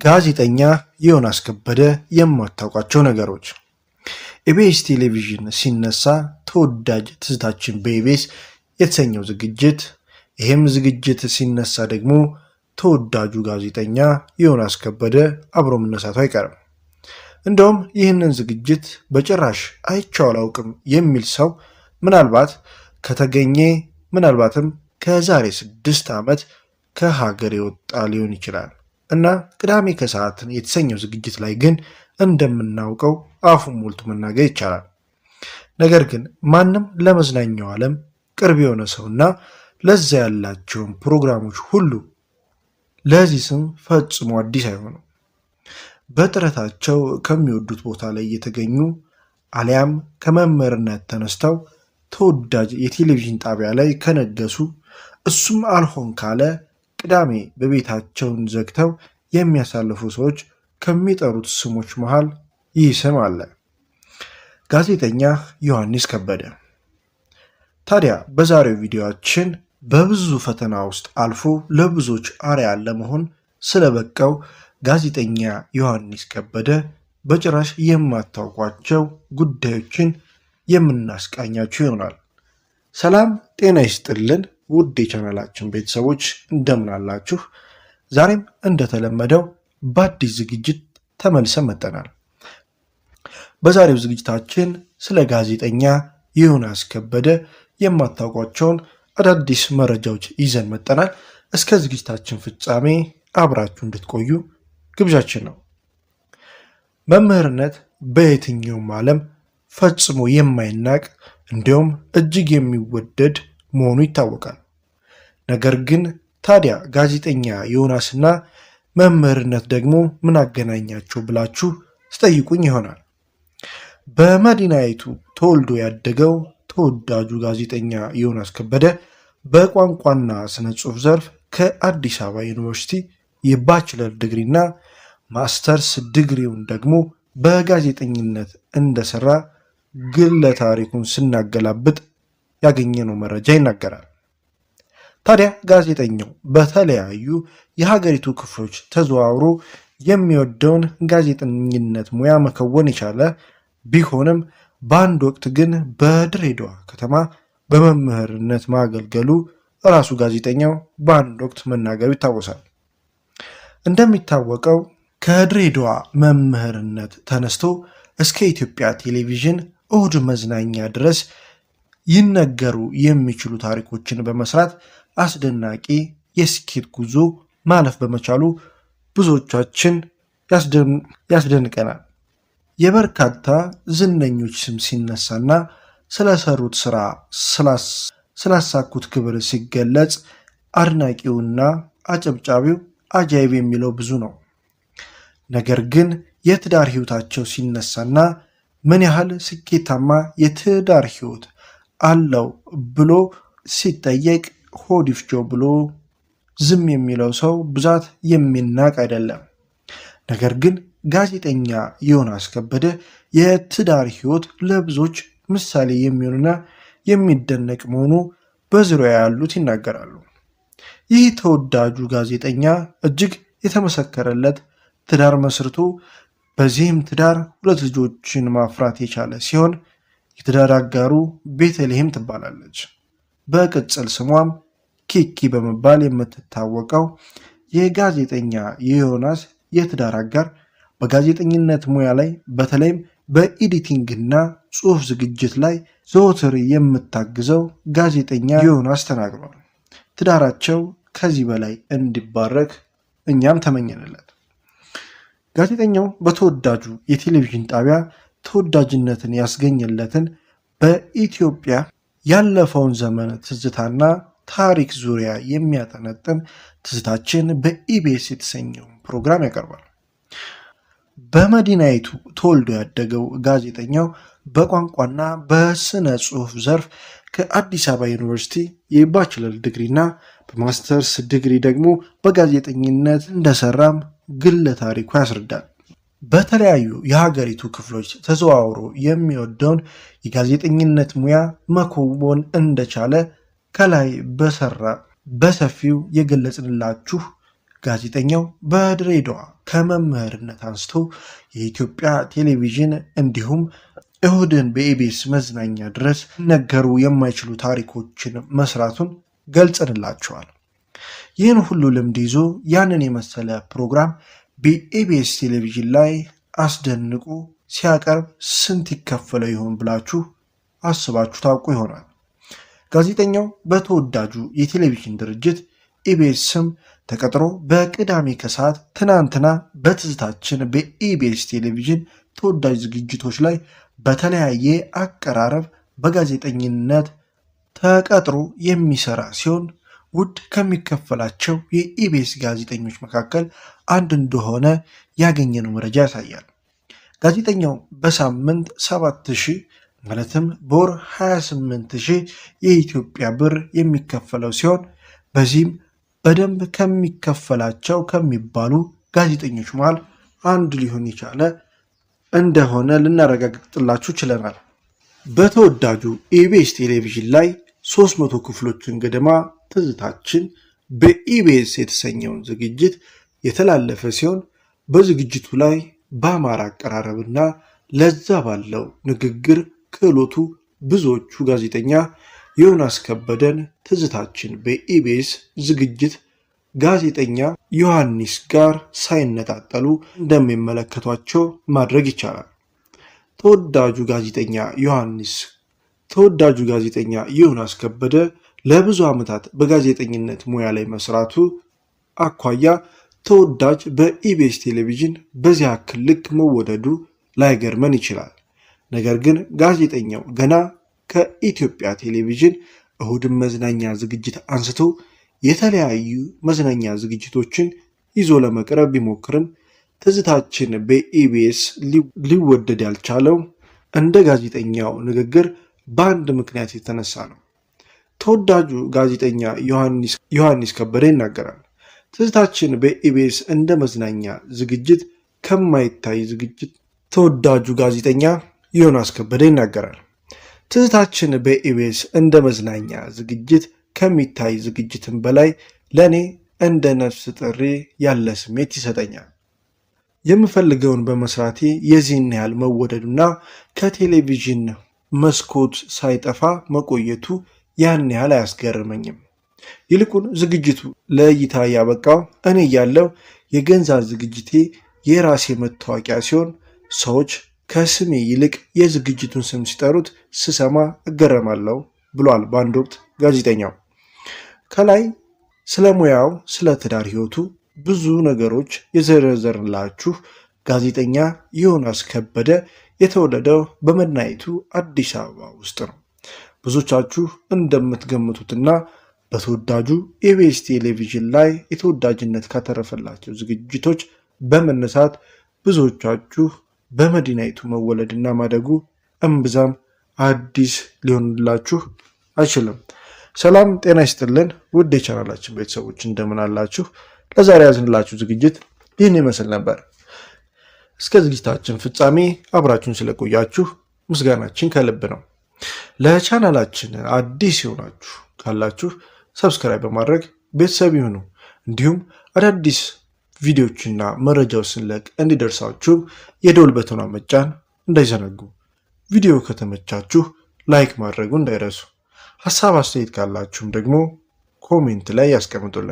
ጋዜጠኛ ዮናስ ከበደ የማታውቋቸው ነገሮች። ኢቢኤስ ቴሌቪዥን ሲነሳ ተወዳጅ ትዝታችን በኢቢኤስ የተሰኘው ዝግጅት፣ ይህም ዝግጅት ሲነሳ ደግሞ ተወዳጁ ጋዜጠኛ ዮናስ ከበደ አብሮ መነሳቱ አይቀርም። እንደውም ይህንን ዝግጅት በጭራሽ አይቼው አላውቅም የሚል ሰው ምናልባት ከተገኘ ምናልባትም ከዛሬ 6 ዓመት ከሀገር የወጣ ሊሆን ይችላል። እና ቅዳሜ ከሰዓት የተሰኘው ዝግጅት ላይ ግን እንደምናውቀው አፉን ሞልቶ መናገር ይቻላል። ነገር ግን ማንም ለመዝናኛው ዓለም ቅርብ የሆነ ሰውና ለዛ ያላቸውን ፕሮግራሞች ሁሉ ለዚህ ስም ፈጽሞ አዲስ አይሆኑም። በጥረታቸው ከሚወዱት ቦታ ላይ የተገኙ አሊያም ከመምህርነት ተነስተው ተወዳጅ የቴሌቪዥን ጣቢያ ላይ ከነገሱ፣ እሱም አልሆን ካለ ቅዳሜ በቤታቸውን ዘግተው የሚያሳልፉ ሰዎች ከሚጠሩት ስሞች መሃል ይህ ስም አለ፣ ጋዜጠኛ ዮሐንስ ከበደ። ታዲያ በዛሬው ቪዲዮአችን በብዙ ፈተና ውስጥ አልፎ ለብዙዎች አርአያ ለመሆን ስለበቃው ጋዜጠኛ ዮሐንስ ከበደ በጭራሽ የማታውቋቸው ጉዳዮችን የምናስቃኛችሁ ይሆናል። ሰላም ጤና ይስጥልን ውድ የቻናላችን ቤተሰቦች እንደምን አላችሁ? ዛሬም እንደተለመደው በአዲስ ዝግጅት ተመልሰን መጥተናል። በዛሬው ዝግጅታችን ስለ ጋዜጠኛ ዮናስ ከበደ የማታውቋቸውን አዳዲስ መረጃዎች ይዘን መጥተናል። እስከ ዝግጅታችን ፍጻሜ አብራችሁ እንድትቆዩ ግብዣችን ነው። መምህርነት በየትኛውም ዓለም ፈጽሞ የማይናቅ እንዲሁም እጅግ የሚወደድ መሆኑ ይታወቃል። ነገር ግን ታዲያ ጋዜጠኛ ዮናስና መምህርነት ደግሞ ምን አገናኛቸው ብላችሁ ትጠይቁኝ ይሆናል። በመዲናይቱ ተወልዶ ያደገው ተወዳጁ ጋዜጠኛ ዮናስ ከበደ በቋንቋና ስነ ጽሑፍ ዘርፍ ከአዲስ አበባ ዩኒቨርሲቲ የባችለር ዲግሪና ማስተርስ ዲግሪውን ደግሞ በጋዜጠኝነት እንደሰራ ግለ ታሪኩን ስናገላብጥ ያገኘነው መረጃ ይናገራል። ታዲያ ጋዜጠኛው በተለያዩ የሀገሪቱ ክፍሎች ተዘዋውሮ የሚወደውን ጋዜጠኝነት ሙያ መከወን የቻለ ቢሆንም በአንድ ወቅት ግን በድሬዳዋ ከተማ በመምህርነት ማገልገሉ ራሱ ጋዜጠኛው በአንድ ወቅት መናገሩ ይታወሳል። እንደሚታወቀው ከድሬዳዋ መምህርነት ተነስቶ እስከ ኢትዮጵያ ቴሌቪዥን እሁድ መዝናኛ ድረስ ይነገሩ የሚችሉ ታሪኮችን በመስራት አስደናቂ የስኬት ጉዞ ማለፍ በመቻሉ ብዙዎቻችን ያስደንቀናል። የበርካታ ዝነኞች ስም ሲነሳና ስለሰሩት ስራ ስላሳኩት ክብር ሲገለጽ አድናቂውና አጨብጫቢው አጃይብ የሚለው ብዙ ነው። ነገር ግን የትዳር ህይወታቸው ሲነሳና ምን ያህል ስኬታማ የትዳር ህይወት አለው ብሎ ሲጠየቅ ሆድ ይፍጆ ብሎ ዝም የሚለው ሰው ብዛት የሚናቅ አይደለም። ነገር ግን ጋዜጠኛ ዮናስ ከበደ የትዳር ህይወት ለብዙዎች ምሳሌ የሚሆንና የሚደነቅ መሆኑ በዙሪያ ያሉት ይናገራሉ። ይህ ተወዳጁ ጋዜጠኛ እጅግ የተመሰከረለት ትዳር መስርቶ በዚህም ትዳር 2 ልጆችን ማፍራት የቻለ ሲሆን የትዳር አጋሩ ቤተልሔም ትባላለች። በቅጽል ስሟም ኪኪ በመባል የምትታወቀው የጋዜጠኛ ዮናስ የትዳር አጋር በጋዜጠኝነት ሙያ ላይ በተለይም በኤዲቲንግና ጽሑፍ ዝግጅት ላይ ዘወትር የምታግዘው ጋዜጠኛ ዮናስ ተናግሯል። ትዳራቸው ከዚህ በላይ እንዲባረክ እኛም ተመኘንለት። ጋዜጠኛው በተወዳጁ የቴሌቪዥን ጣቢያ ተወዳጅነትን ያስገኘለትን በኢትዮጵያ ያለፈውን ዘመን ትዝታና ታሪክ ዙሪያ የሚያጠነጥን ትዝታችን በኢቢኤስ የተሰኘው ፕሮግራም ያቀርባል። በመዲናይቱ ተወልዶ ያደገው ጋዜጠኛው በቋንቋና በስነ ጽሑፍ ዘርፍ ከአዲስ አበባ ዩኒቨርሲቲ የባችለር ዲግሪና በማስተርስ ዲግሪ ደግሞ በጋዜጠኝነት እንደሰራም ግለ ታሪኩ ያስረዳል። በተለያዩ የሀገሪቱ ክፍሎች ተዘዋውሮ የሚወደውን የጋዜጠኝነት ሙያ መከወን እንደቻለ ከላይ በሰፊው የገለጽንላችሁ ጋዜጠኛው በድሬዳዋ ከመምህርነት አንስቶ የኢትዮጵያ ቴሌቪዥን እንዲሁም እሁድን በኢቢኤስ መዝናኛ ድረስ ነገሩ የማይችሉ ታሪኮችን መስራቱን ገልጸንላቸዋል። ይህን ሁሉ ልምድ ይዞ ያንን የመሰለ ፕሮግራም በኢቢኤስ ቴሌቪዥን ላይ አስደንቆ ሲያቀርብ ስንት ይከፈለው ይሆን ብላችሁ አስባችሁ ታውቁ ይሆናል። ጋዜጠኛው በተወዳጁ የቴሌቪዥን ድርጅት ኢቢኤስም ተቀጥሮ በቅዳሜ ከሰዓት ትናንትና በትዝታችን በኢቢኤስ ቴሌቪዥን ተወዳጅ ዝግጅቶች ላይ በተለያየ አቀራረብ በጋዜጠኝነት ተቀጥሮ የሚሰራ ሲሆን ውድ ከሚከፈላቸው የኢቢኤስ ጋዜጠኞች መካከል አንድ እንደሆነ ያገኘነው መረጃ ያሳያል። ጋዜጠኛው በሳምንት 7,000 ማለትም በወር 28,000 የኢትዮጵያ ብር የሚከፈለው ሲሆን በዚህም በደንብ ከሚከፈላቸው ከሚባሉ ጋዜጠኞች መሃል አንድ ሊሆን የቻለ እንደሆነ ልናረጋግጥላችሁ ችለናል። በተወዳጁ ኢቢኤስ ቴሌቪዥን ላይ 300 ክፍሎችን ገደማ ትዝታችን በኢቢኤስ የተሰኘውን ዝግጅት የተላለፈ ሲሆን በዝግጅቱ ላይ በአማራ አቀራረብና ለዛ ባለው ንግግር ክህሎቱ ብዙዎቹ ጋዜጠኛ ዮናስ ከበደን ትዝታችን በኢቢኤስ ዝግጅት ጋዜጠኛ ዮሐንስ ጋር ሳይነጣጠሉ እንደሚመለከቷቸው ማድረግ ይቻላል። ተወዳጁ ጋዜጠኛ ዮናስ ከበደ ለብዙ ዓመታት በጋዜጠኝነት ሙያ ላይ መስራቱ አኳያ ተወዳጅ በኢቢኤስ ቴሌቪዥን በዚህ ያክል ልክ መወደዱ ላይገርመን ይችላል። ነገር ግን ጋዜጠኛው ገና ከኢትዮጵያ ቴሌቪዥን እሁድን መዝናኛ ዝግጅት አንስቶ የተለያዩ መዝናኛ ዝግጅቶችን ይዞ ለመቅረብ ቢሞክርም ትዝታችን በኢቢኤስ ሊወደድ ያልቻለው እንደ ጋዜጠኛው ንግግር በአንድ ምክንያት የተነሳ ነው። ተወዳጁ ጋዜጠኛ ዮሐንስ ከበደ ይናገራል። ትዝታችን በኢቢኤስ እንደ መዝናኛ ዝግጅት ከማይታይ ዝግጅት ተወዳጁ ጋዜጠኛ ዮናስ ከበደ ይናገራል። ትዝታችን በኢቢኤስ እንደ መዝናኛ ዝግጅት ከሚታይ ዝግጅትም በላይ ለእኔ እንደ ነፍስ ጥሪ ያለ ስሜት ይሰጠኛል። የምፈልገውን በመስራቴ የዚህን ያህል መወደዱና ከቴሌቪዥን መስኮት ሳይጠፋ መቆየቱ ያን ያህል አያስገርመኝም። ይልቁን ዝግጅቱ ለእይታ ያበቃው እኔ ያለው የገንዛ ዝግጅቴ የራሴ መታወቂያ ሲሆን ሰዎች ከስሜ ይልቅ የዝግጅቱን ስም ሲጠሩት ስሰማ እገረማለሁ ብሏል በአንድ ወቅት ጋዜጠኛው። ከላይ ስለ ሙያው፣ ስለ ትዳር ህይወቱ ብዙ ነገሮች የዘረዘርንላችሁ ጋዜጠኛ ዮናስ ከበደ የተወለደው በመዲናይቱ አዲስ አበባ ውስጥ ነው። ብዙዎቻችሁ እንደምትገምቱትና በተወዳጁ ኢቢኤስ ቴሌቪዥን ላይ የተወዳጅነት ካተረፈላቸው ዝግጅቶች በመነሳት ብዙዎቻችሁ በመዲናይቱ መወለድና ማደጉ እምብዛም አዲስ ሊሆንላችሁ አይችልም። ሰላም ጤና ይስጥልን ውድ የቻናላችን ቤተሰቦች እንደምን አላችሁ? ለዛሬ ያዝንላችሁ ዝግጅት ይህን ይመስል ነበር። እስከ ዝግጅታችን ፍጻሜ አብራችሁን ስለቆያችሁ ምስጋናችን ከልብ ነው። ለቻናላችን አዲስ የሆናችሁ ካላችሁ ሰብስክራይብ በማድረግ ቤተሰብ ይሁኑ። እንዲሁም አዳዲስ ቪዲዮዎችና መረጃዎች ስንለቅ እንዲደርሳችሁ የደወል በተኗን መጫን እንዳይዘነጉ። ቪዲዮ ከተመቻችሁ ላይክ ማድረጉ እንዳይረሱ። ሀሳብ አስተያየት ካላችሁም ደግሞ ኮሜንት ላይ ያስቀምጡልን።